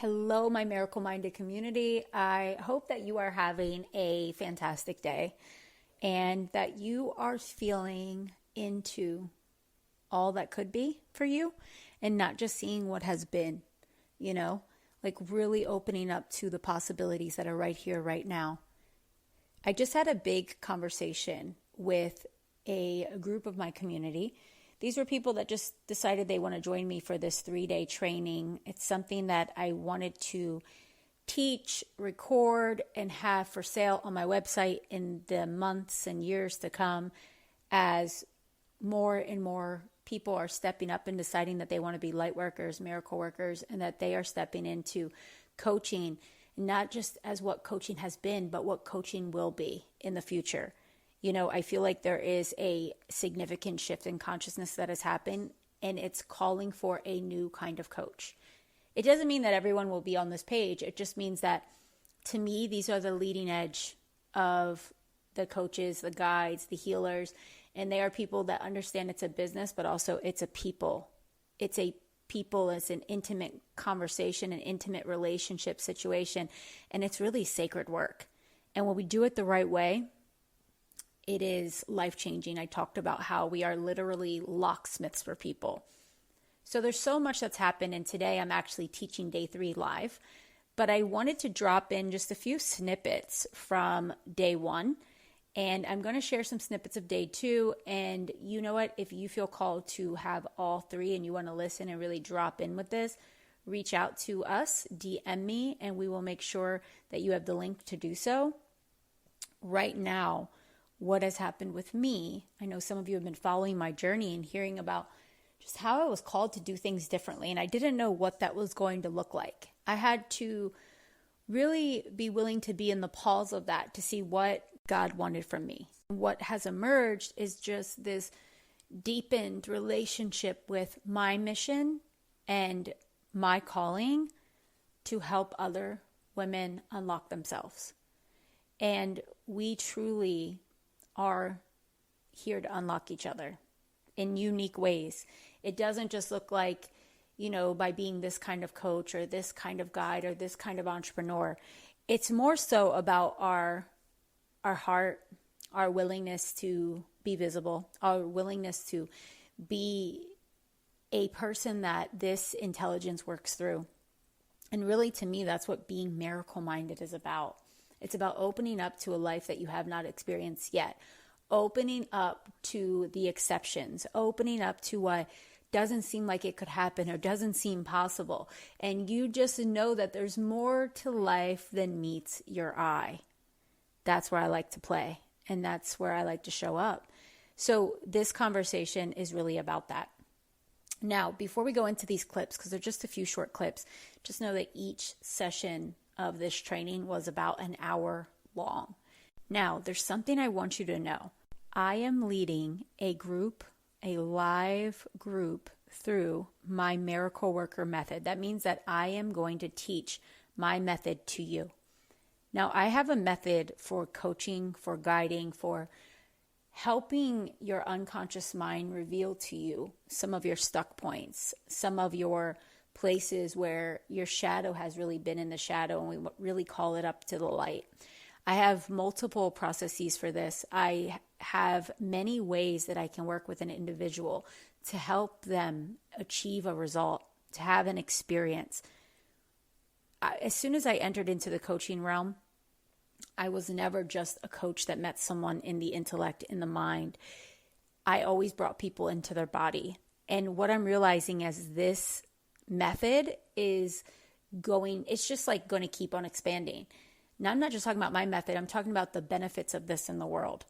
Hello, my miracle minded community. I hope that you are having a fantastic day and that you are feeling into all that could be for you and not just seeing what has been, you know, like really opening up to the possibilities that are right here, right now. I just had a big conversation with a group of my community. These were people that just decided they want to join me for this 3-day training. It's something that I wanted to teach, record, and have for sale on my website in the months and years to come as more and more people are stepping up and deciding that they want to be light workers, miracle workers, and that they are stepping into coaching, not just as what coaching has been, but what coaching will be in the future. You know, I feel like there is a significant shift in consciousness that has happened, and it's calling for a new kind of coach. It doesn't mean that everyone will be on this page. It just means that, to me, these are the leading edge of the coaches, the guides, the healers, and they are people that understand it's a business, but also it's a people. It's a people, it's an intimate conversation, an intimate relationship situation, and it's really sacred work. And when we do it the right way, it is life-changing. I talked about how we are literally locksmiths for people. So there's so much that's happened, and today I'm actually teaching day 3 live, but I wanted to drop in just a few snippets from day 1, and I'm going to share some snippets of day 2, and you know what? If you feel called to have all 3 and you want to listen and really drop in with this, reach out to us, DM me, and we will make sure that you have the link to do so. Right now, what has happened with me, I know some of you have been following my journey and hearing about just how I was called to do things differently, and I didn't know what that was going to look like. I had to really be willing to be in the pause of that to see what God wanted from me. What has emerged is just this deepened relationship with my mission and my calling to help other women unlock themselves. And we truly are here to unlock each other in unique ways. It doesn't just look like, you know, by being this kind of coach or this kind of guide or this kind of entrepreneur. It's more so about our heart, our willingness to be visible, our willingness to be a person that this intelligence works through. And really, to me, that's what being miracle-minded is about. It's about opening up to a life that you have not experienced yet, opening up to the exceptions, opening up to what doesn't seem like it could happen or doesn't seem possible. And you just know that there's more to life than meets your eye. That's where I like to play, and that's where I like to show up. So this conversation is really about that. Now, before we go into these clips, because they're just a few short clips, just know that each session of this training was about an hour long. Now, there's something I want you to know. I am leading a group, a live group, through my Miracle Worker method. That means that I am going to teach my method to you. Now, I have a method for coaching, for guiding, for helping your unconscious mind reveal to you some of your stuck points, some of your places where your shadow has really been in the shadow, and we really call it up to the light. I have multiple processes for this. I have many ways that I can work with an individual to help them achieve a result, to have an experience. As soon as I entered into the coaching realm, I was never just a coach that met someone in the intellect, in the mind. I always brought people into their body. And what I'm realizing is this method is it's just like going to keep on expanding. Now, I'm not just talking about my method. I'm talking about the benefits of this in the world.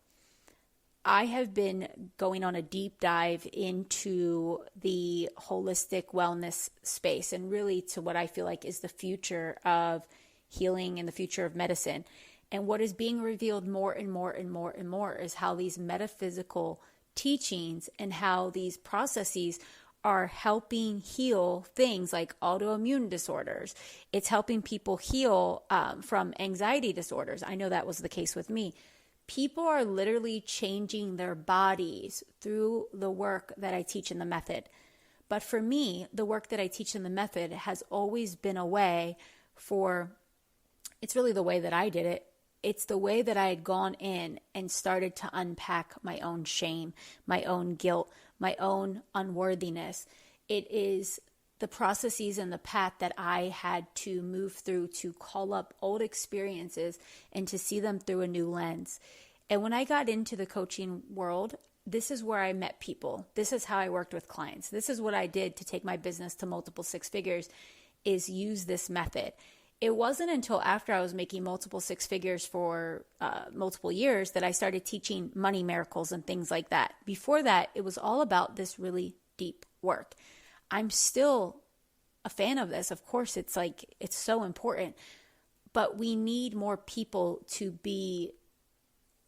I have been going on a deep dive into the holistic wellness space and really to what I feel like is the future of healing and the future of medicine. And what is being revealed more and more and more and more is how these metaphysical teachings and how these processes are helping heal things like autoimmune disorders. It's helping people heal from anxiety disorders. I know that was the case with me. People are literally changing their bodies through the work that I teach in the method. But for me, the work that I teach in the method has always been a way for, it's really the way that I did it. It's the way that I had gone in and started to unpack my own shame, my own guilt, my own unworthiness. It is the processes and the path that I had to move through to call up old experiences and to see them through a new lens. And when I got into the coaching world, this is where I met people. This is how I worked with clients. This is what I did to take my business to multiple six figures, is use this method. It wasn't until after I was making multiple six figures for multiple years that I started teaching money miracles and things like that. Before that, it was all about this really deep work. I'm still a fan of this. Of course, it's so important, but we need more people to be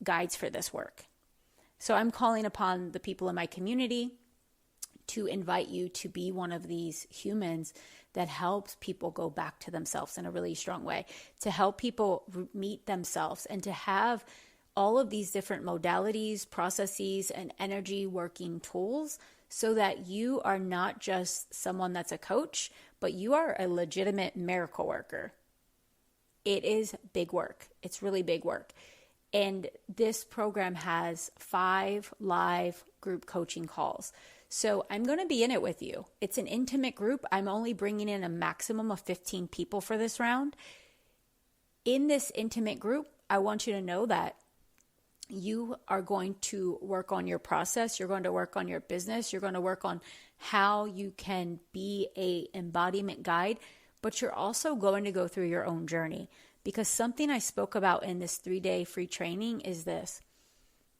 guides for this work. So I'm calling upon the people in my community to invite you to be one of these humans that helps people go back to themselves in a really strong way, to help people meet themselves, and to have all of these different modalities, processes, and energy working tools so that you are not just someone that's a coach, but you are a legitimate miracle worker. It is big work. It's really big work. And this program has 5 live group coaching calls. So I'm going to be in it with you. It's an intimate group. I'm only bringing in a maximum of 15 people for this round. In this intimate group, I want you to know that you are going to work on your process. You're going to work on your business. You're going to work on how you can be an embodiment guide, but you're also going to go through your own journey. Because something I spoke about in this 3-day free training is this: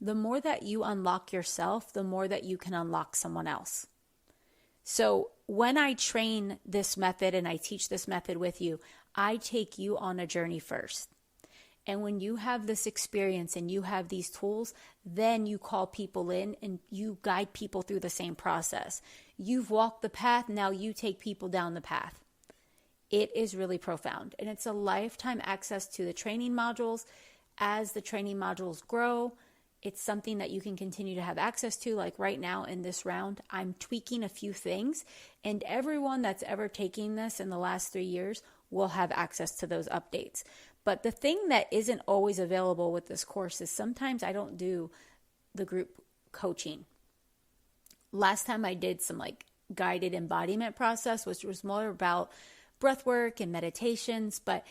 the more that you unlock yourself, the more that you can unlock someone else. So when I train this method and I teach this method with you, I take you on a journey first. And when you have this experience and you have these tools, then you call people in and you guide people through the same process. You've walked the path, now you take people down the path. It is really profound, and it's a lifetime access to the training modules. As the training modules grow, it's something that you can continue to have access to. Like right now in this round, I'm tweaking a few things, and everyone that's ever taking this in the last 3 years will have access to those updates. But the thing that isn't always available with this course is sometimes I don't do the group coaching. Last time I did some guided embodiment process, which was more about breath work and meditations, but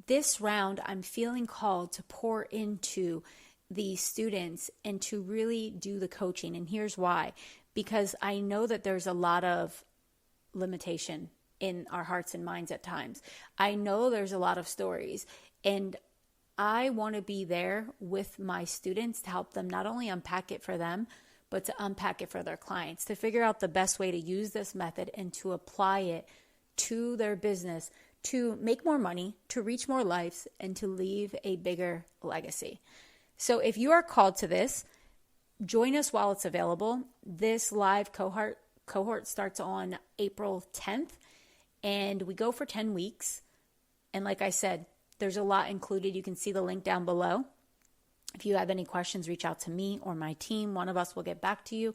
this round I'm feeling called to pour into the students and to really do the coaching. And here's why: because I know that there's a lot of limitation in our hearts and minds at times. I know there's a lot of stories, and I want to be there with my students to help them not only unpack it for them, but to unpack it for their clients, to figure out the best way to use this method and to apply it to their business, to make more money, to reach more lives, and to leave a bigger legacy. So if you are called to this, join us while it's available. This live cohort starts on April 10th, and we go for 10 weeks. And like I said, there's a lot included. You can see the link down below. If you have any questions, reach out to me or my team. One of us will get back to you.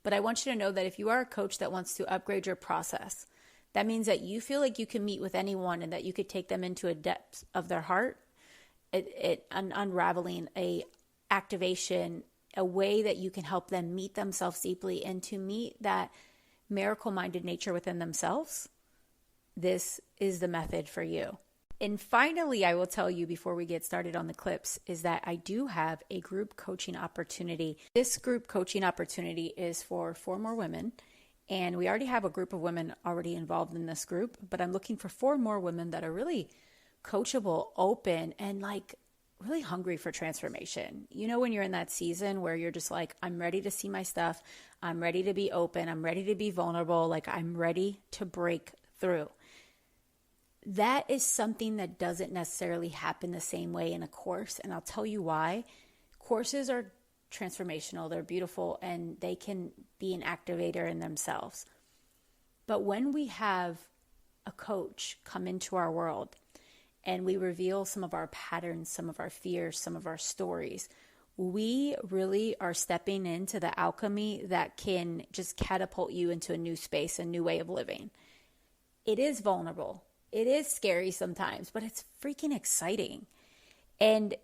But I want you to know that if you are a coach that wants to upgrade your process, that means that you feel like you can meet with anyone and that you could take them into a depth of their heart, unraveling a activation, a way that you can help them meet themselves deeply and to meet that miracle-minded nature within themselves. This is the method for you. And finally, I will tell you before we get started on the clips is that I do have a group coaching opportunity. This group coaching opportunity is for 4 more women. And we already have a group of women already involved in this group, but I'm looking for 4 more women that are really coachable, open, and really hungry for transformation. You know, when you're in that season where you're just I'm ready to see my stuff. I'm ready to be open. I'm ready to be vulnerable. I'm ready to break through. That is something that doesn't necessarily happen the same way in a course. And I'll tell you why. Courses are transformational, they're beautiful, and they can be an activator in themselves. But when we have a coach come into our world and we reveal some of our patterns, some of our fears, some of our stories, we really are stepping into the alchemy that can just catapult you into a new space, a new way of living. It is vulnerable. It is scary sometimes, but it's freaking exciting. And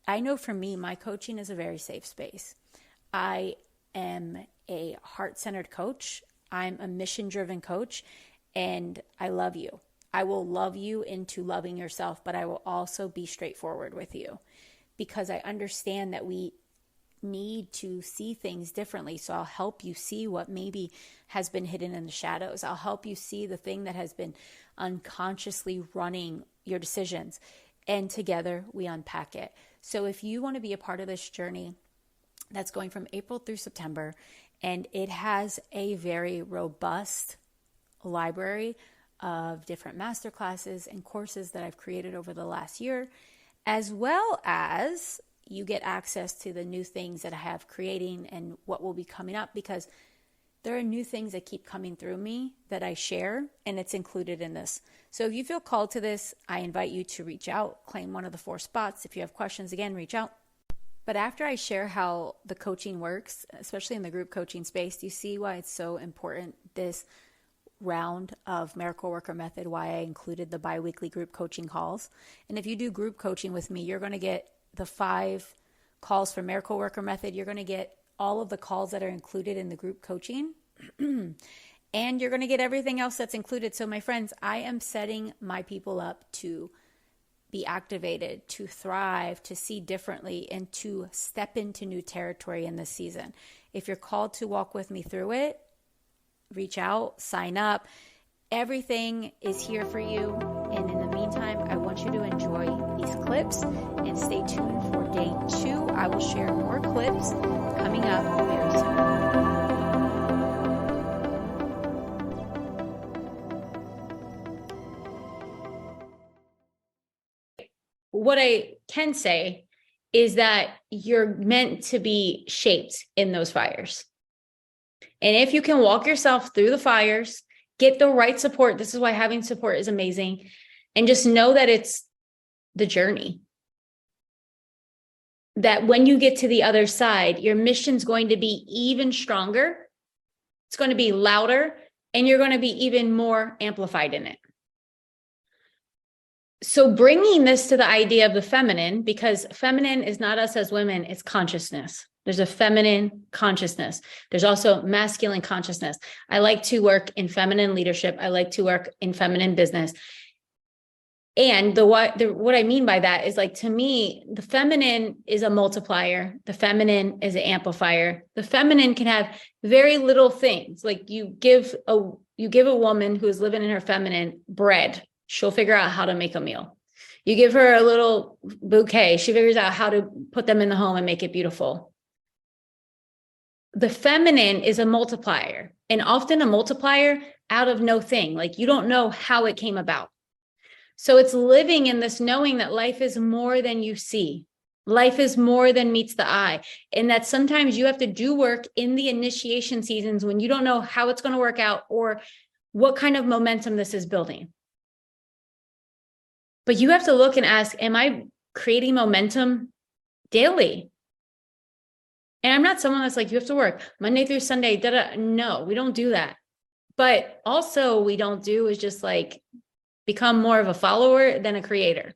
I know for me, my coaching is a very safe space. I am a heart-centered coach. I'm a mission-driven coach, and I love you. I will love you into loving yourself, but I will also be straightforward with you because I understand that we need to see things differently. So I'll help you see what maybe has been hidden in the shadows. I'll help you see the thing that has been unconsciously running your decisions. And together we unpack it. So if you want to be a part of this journey that's going from April through September, and it has a very robust library of different masterclasses and courses that I've created over the last year, as well as you get access to the new things that I have creating and what will be coming up, because there are new things that keep coming through me that I share, and it's included in this. So if you feel called to this, I invite you to reach out, claim one of the 4 spots. If you have questions, again, reach out. But after I share how the coaching works, especially in the group coaching space, do you see why it's so important, this round of Miracle Worker Method, why I included the bi-weekly group coaching calls? And if you do group coaching with me, you're going to get the 5 calls for Miracle Worker Method. You're going to get all of the calls that are included in the group coaching. And you're going to get everything else that's included. So my friends, I am setting my people up to be activated, to thrive, to see differently, and to step into new territory in this season. If you're called to walk with me through it, reach out, sign up. Everything is here for you. And in the meantime, I want you to enjoy these clips and stay tuned for day 2. I will share more clips coming up very soon. What I can say is that you're meant to be shaped in those fires. And if you can walk yourself through the fires, get the right support, this is why having support is amazing, and just know that it's the journey. That when you get to the other side, your mission's going to be even stronger, it's going to be louder, and you're going to be even more amplified in it. So bringing this to the idea of the feminine, because feminine is not us as women, it's consciousness. There's a feminine consciousness. There's also masculine consciousness. I like to work in feminine leadership. I like to work in feminine business. And what I mean by that is, like, to me, the feminine is a multiplier. The feminine is an amplifier. The feminine can have very little things. Like you give a woman who is living in her feminine bread, she'll figure out how to make a meal. You give her a little bouquet, she figures out how to put them in the home and make it beautiful. The feminine is a multiplier, and often a multiplier out of no thing. Like you don't know how it came about. So it's living in this knowing that life is more than you see. Life is more than meets the eye. And that sometimes you have to do work in the initiation seasons when you don't know how it's going to work out or what kind of momentum this is building. But you have to look and ask, am I creating momentum daily? And I'm not someone that's like, you have to work Monday through Sunday. No, we don't do that. But also we don't do is just like become more of a follower than a creator.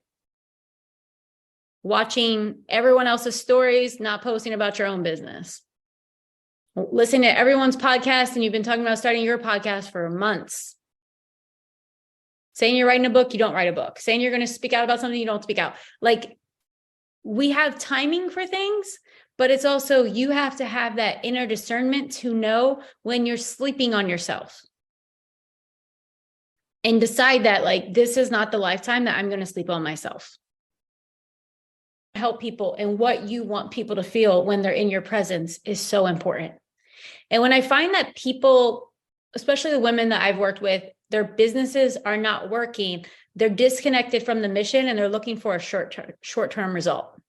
Watching everyone else's stories, not posting about your own business. Listening to everyone's podcast, and you've been talking about starting your podcast for months. Saying you're writing a book, you don't write a book. Saying you're going to speak out about something, you don't speak out. Like, we have timing for things, but it's also, you have to have that inner discernment to know when you're sleeping on yourself. And decide that, like, this is not the lifetime that I'm going to sleep on myself. Help people, and what you want people to feel when they're in your presence is so important. And when I find that people, especially the women that I've worked with, their businesses are not working, they're disconnected from the mission and they're looking for a short-term result.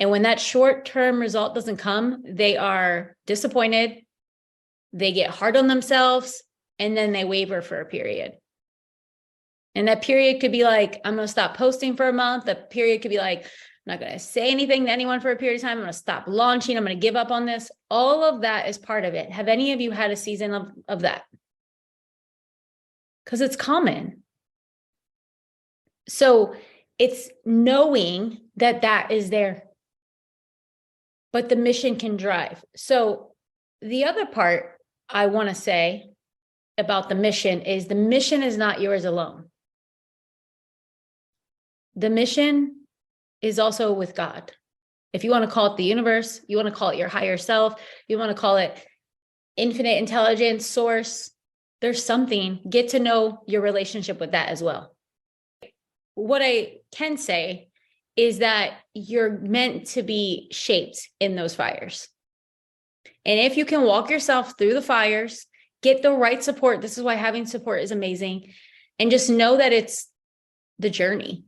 And when that short-term result doesn't come, they are disappointed, they get hard on themselves, and then they waver for a period. And that period could be like, I'm going to stop posting for a month. The period could be like, I'm not going to say anything to anyone for a period of time. I'm going to stop launching. I'm going to give up on this. All of that is part of it. Have any of you had a season of that? Because it's common. So it's knowing that that is there, but the mission can drive. So the other part I want to say about the mission is not yours alone. The mission is also with God. If you want to call it the universe, you want to call it your higher self, you want to call it infinite intelligence, source, there's something. Get to know your relationship with that as well. What I can say is that you're meant to be shaped in those fires. And if you can walk yourself through the fires, get the right support, this is why having support is amazing, and just know that it's the journey.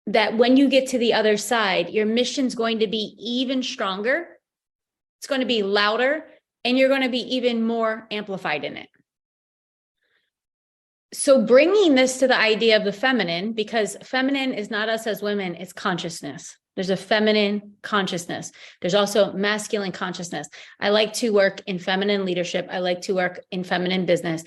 That when you get to the other side, your mission's going to be even stronger. It's going to be louder, and you're going to be even more amplified in it. So bringing this to the idea of the feminine, because feminine is not us as women, it's consciousness. There's a feminine consciousness. There's also masculine consciousness. I like to work in feminine leadership. I like to work in feminine business.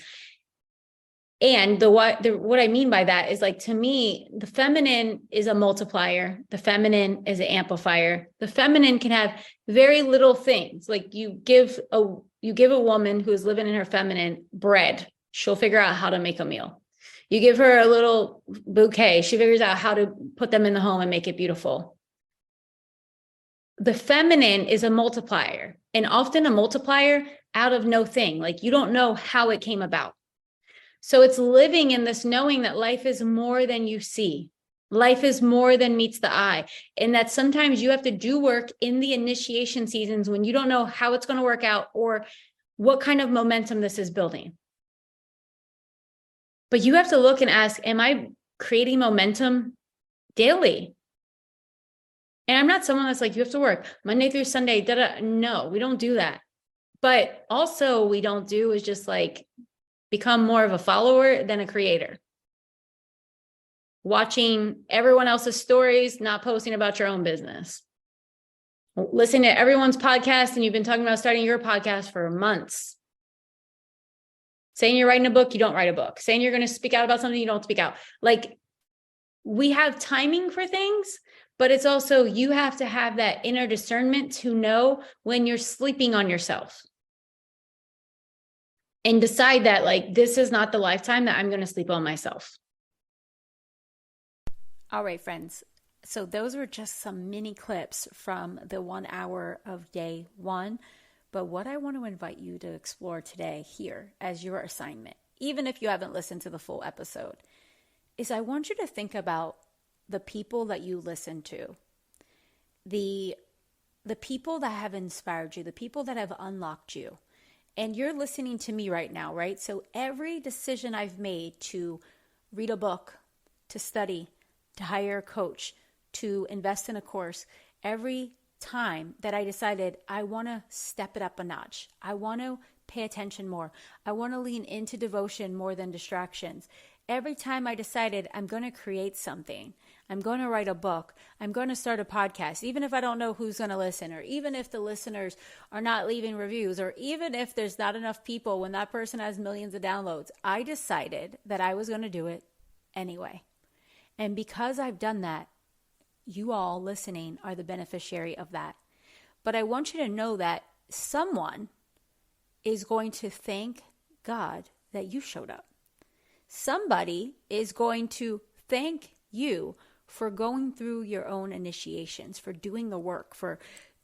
And what I mean by that is, like, to me, the feminine is a multiplier. The feminine is an amplifier. The feminine can have very little things. Like, you give a woman who is living in her feminine bread, she'll figure out how to make a meal. You give her a little bouquet, she figures out how to put them in the home and make it beautiful. The feminine is a multiplier, and often a multiplier out of no thing. Like, you don't know how it came about. So it's living in this knowing that life is more than you see. Life is more than meets the eye. And that sometimes you have to do work in the initiation seasons when you don't know how it's going to work out or what kind of momentum this is building. But you have to look and ask, am I creating momentum daily? And I'm not someone that's like, you have to work Monday through Sunday. No, we don't do that. But also we don't do is just like become more of a follower than a creator. Watching everyone else's stories, not posting about your own business. Listening to everyone's podcast, and you've been talking about starting your podcast for months. Saying you're writing a book, you don't write a book. Saying you're going to speak out about something, you don't speak out. Like, we have timing for things, but it's also, you have to have that inner discernment to know when you're sleeping on yourself. And decide that, like, this is not the lifetime that I'm going to sleep on myself. All right, friends. So those were just some mini clips from the 1 hour of day one. But what I want to invite you to explore today here as your assignment, even if you haven't listened to the full episode, is I want you to think about the people that you listen to, the people that have inspired you, the people that have unlocked you. And you're listening to me right now, right? So every decision I've made to read a book, to study, to hire a coach, to invest in a course, every time that I decided I want to step it up a notch, I want to pay attention more, I want to lean into devotion more than distractions. Every time I decided I'm going to create something, I'm going to write a book, I'm going to start a podcast, even if I don't know who's going to listen, or even if the listeners are not leaving reviews, or even if there's not enough people when that person has millions of downloads, I decided that I was going to do it anyway. And because I've done that, you all listening are the beneficiary of that. But I want you to know that someone is going to thank God that you showed up. Somebody is going to thank you for going through your own initiations, for doing the work, for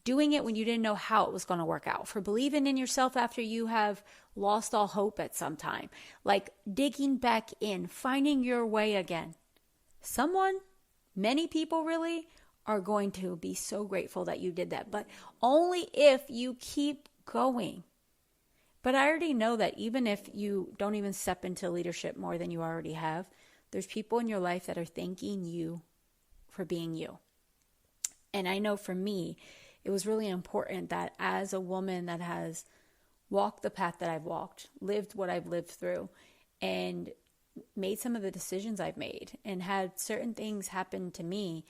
doing it when you didn't know how it was going to work out, for believing in yourself after you have lost all hope at some time, like digging back in, finding your way again. Someone, many people really, are going to be so grateful that you did that, but only if you keep going. But I already know that even if you don't even step into leadership more than you already have, there's people in your life that are thanking you for being you. And I know for me, it was really important that as a woman that has walked the path that I've walked, lived what I've lived through, and made some of the decisions I've made and had certain things happen to me,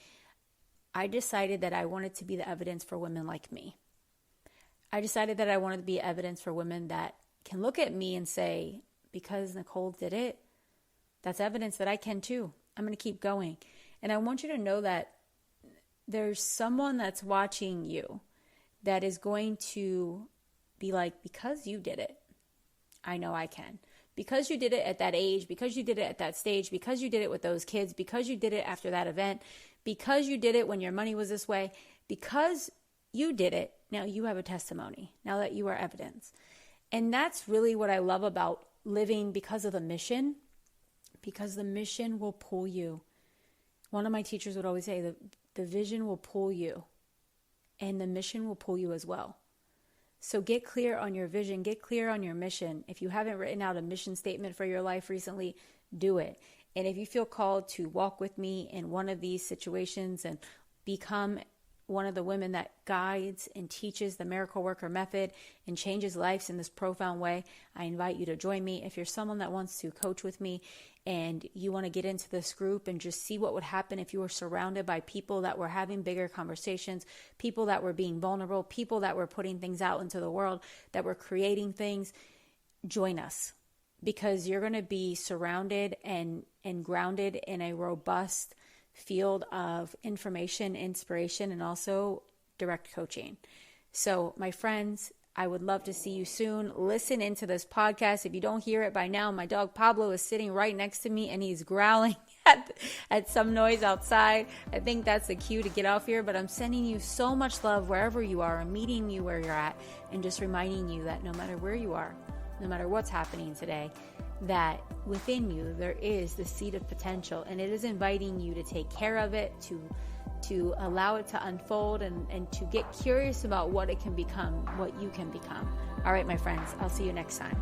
I decided that I wanted to be the evidence for women like me. I decided that I wanted to be evidence for women that can look at me and say, because Nicole did it, that's evidence that I can too. I'm going to keep going. And I want you to know that there's someone that's watching you that is going to be like, because you did it, I know I can. Because you did it at that age, because you did it at that stage, because you did it with those kids, because you did it after that event, because you did it when your money was this way, because you did it, now you have a testimony, now that you are evidence. And that's really what I love about living because of the mission, because the mission will pull you. One of my teachers would always say, the vision will pull you, and the mission will pull you as well. So get clear on your vision, get clear on your mission. If you haven't written out a mission statement for your life recently, do it. And if you feel called to walk with me in one of these situations and become one of the women that guides and teaches the Miracle Worker Method and changes lives in this profound way, I invite you to join me. If you're someone that wants to coach with me and you want to get into this group and just see what would happen if you were surrounded by people that were having bigger conversations, people that were being vulnerable, people that were putting things out into the world, that were creating things, join us, because you're going to be surrounded and grounded in a robust field of information, inspiration, and also direct coaching. So my friends, I would love to see you soon. Listen into this podcast. If you don't hear it by now, my dog Pablo is sitting right next to me and he's growling at some noise outside. I think that's the cue to get off here, but I'm sending you so much love wherever you are. I'm meeting you where you're at and just reminding you that no matter where you are, no matter what's happening today, that within you there is the seed of potential, and it is inviting you to take care of it, to allow it to unfold, and to get curious about what it can become, what you can become. All right, my friends, I'll see you next time.